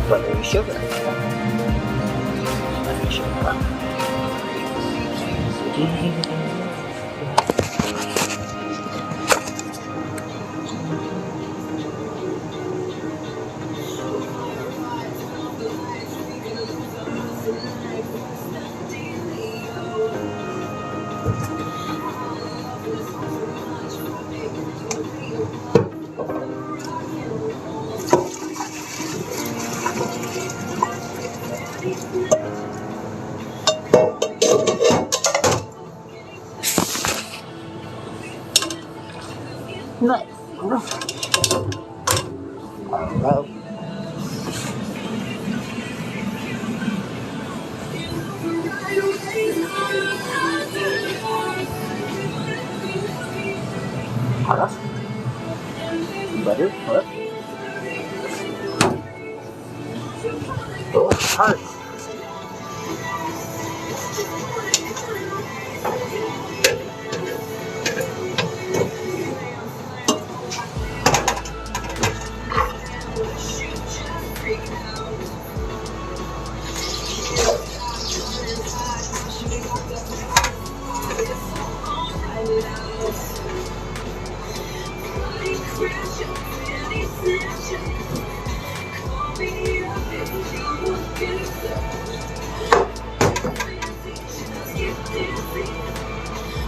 Buttery sugar. Buttery sugar. Nice. Well. Harus. Butter. What? Oh, hard.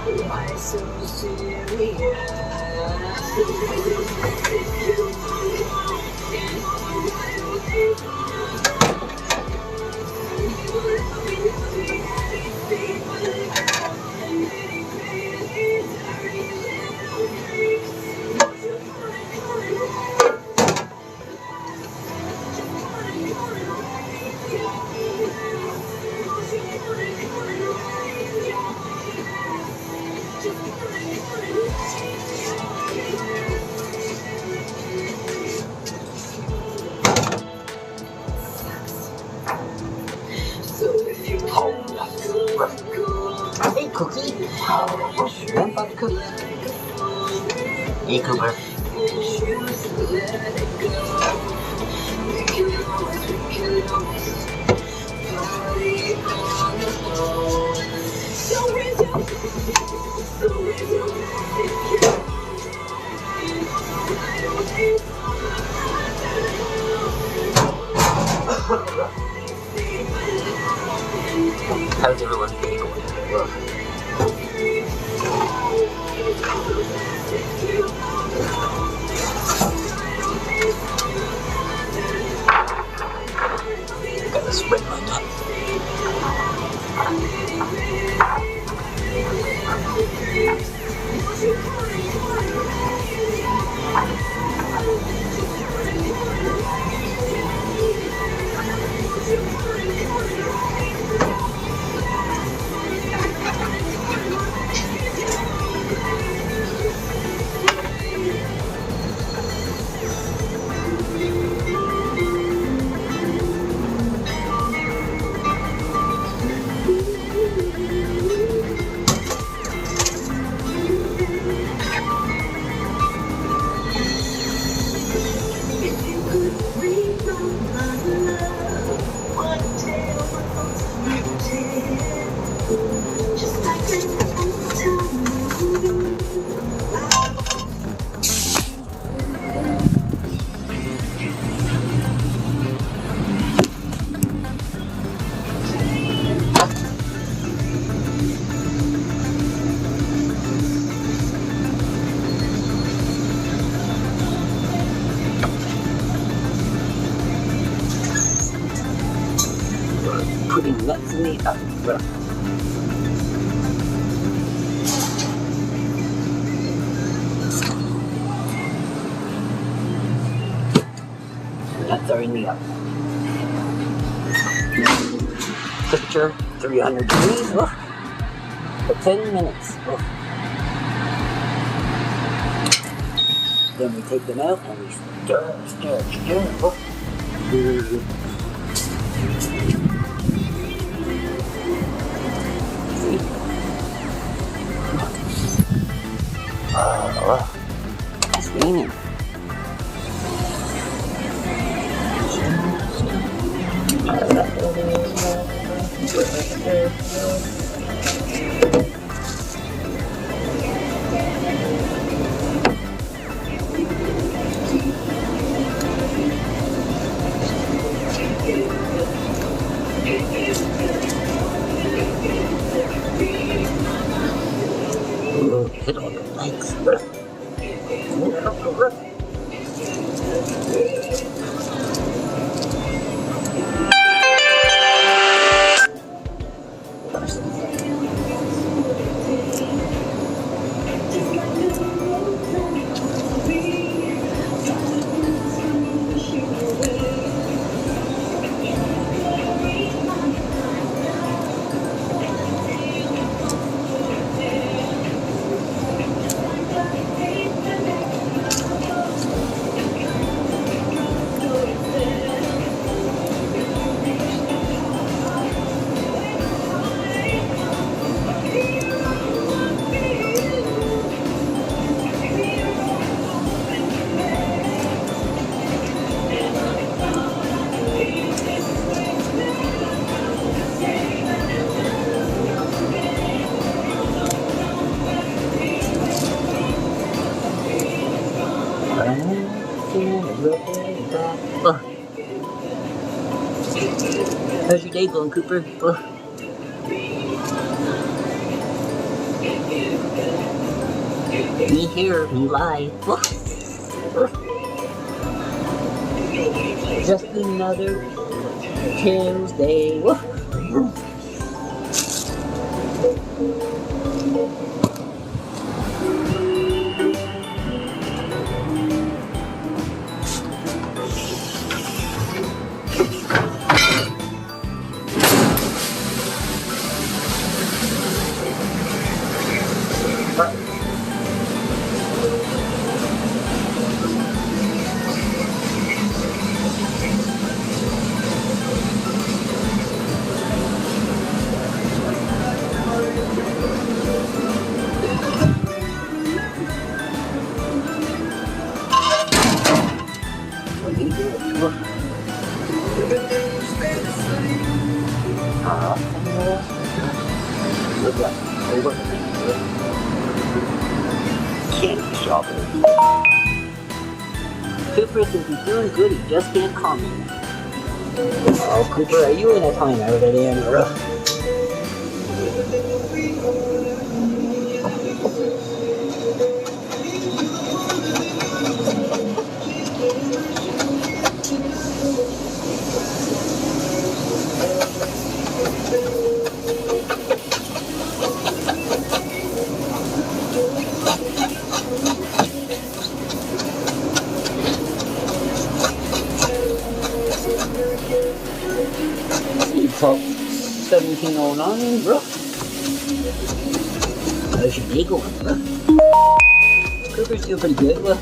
Why so serious? Hey, Cookie. Manpup Cookie. Hey, Cooper. How's everyone going? Well, gotta spread my nut. Putting nuts in the oven. Nuts are in the oven. Temperature 300 degrees for 10 minutes. Then we take them out and we stir. See? raining. Hit all the legs. Oh. How's your day going, Cooper? Oh. Me here, me live. Oh. Oh. Just another Tuesday. Oh. Candy shopper. Cooper thinks he's doing good, he just can't comment. Oh, Cooper, are you in a timeout again? Pop 1709, bro. How's your day going, bro? Cooper's doing pretty good, bro.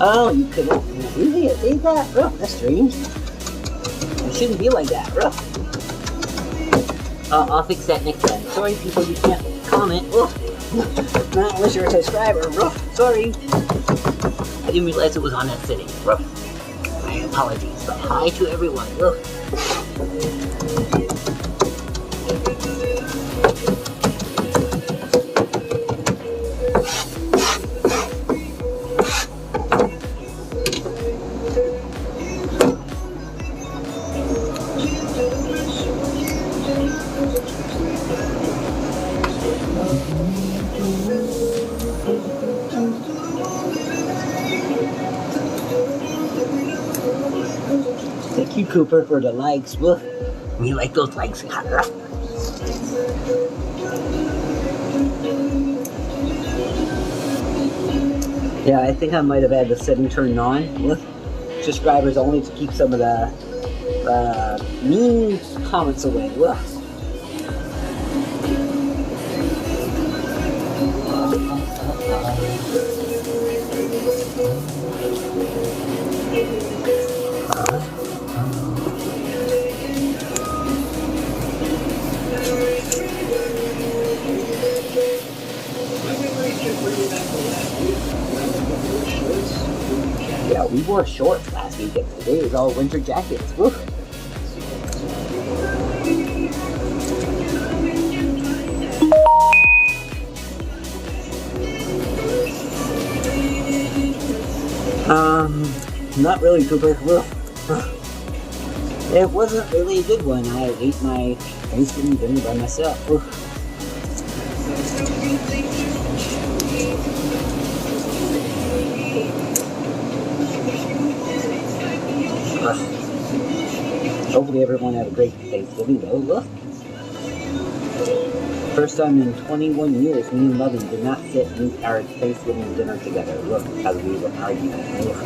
Oh, you couldn't really say that, bro. That's strange. It shouldn't be like that, bro. I'll fix that next time. Sorry, people, you can't comment. Not unless you're a subscriber, bro. Sorry. I didn't realize it was on that setting, bro. My apologies, but hi to everyone, bro. Thank you, Cooper, for the likes. Woof. We like those likes. Yeah, I think I might have had the setting turned on. Woof. Subscribers only to keep some of the mean comments away. Woof. we wore shorts last weekend. Today is all winter jackets. Woo. Not really, Cooper. Woo. It wasn't really a good one. I ate my Thanksgiving dinner by myself. Woo. Hopefully everyone had a great Thanksgiving though. Look. First time in 21 years, me and Lovin did not sit and eat our Thanksgiving dinner together. Look, as we were arguing. Look.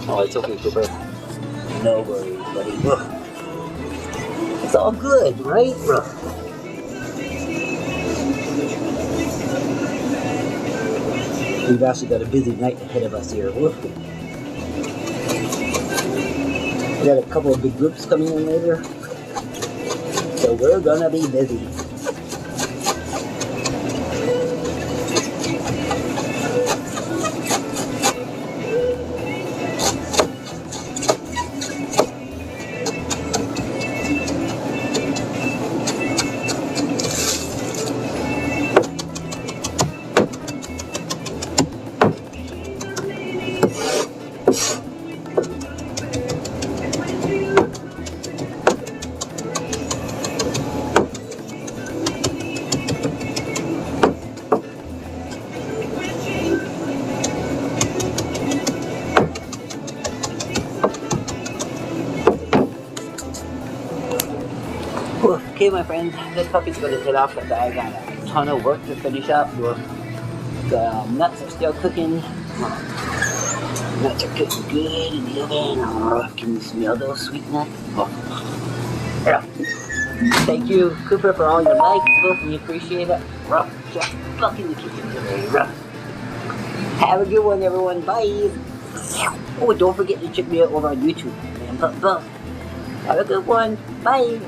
Oh, it's okay, Cooper. No worries, buddy. Look. It's all good, right? Look. We've actually got a busy night ahead of us here. Look. We got a couple of big groups coming in later. So we're gonna be busy. Okay, my friends, this puppy's going to head off because I got a ton of work to finish up. The nuts are still cooking. Nuts are cooking good in the oven. Can you smell those sweet nuts? Yeah. Thank you, Cooper, for all your likes. We appreciate it. Just fucking the kitchen today. Have a good one, everyone. Bye. Oh, don't forget to check me out over on YouTube. Manpup. Have a good one. Bye.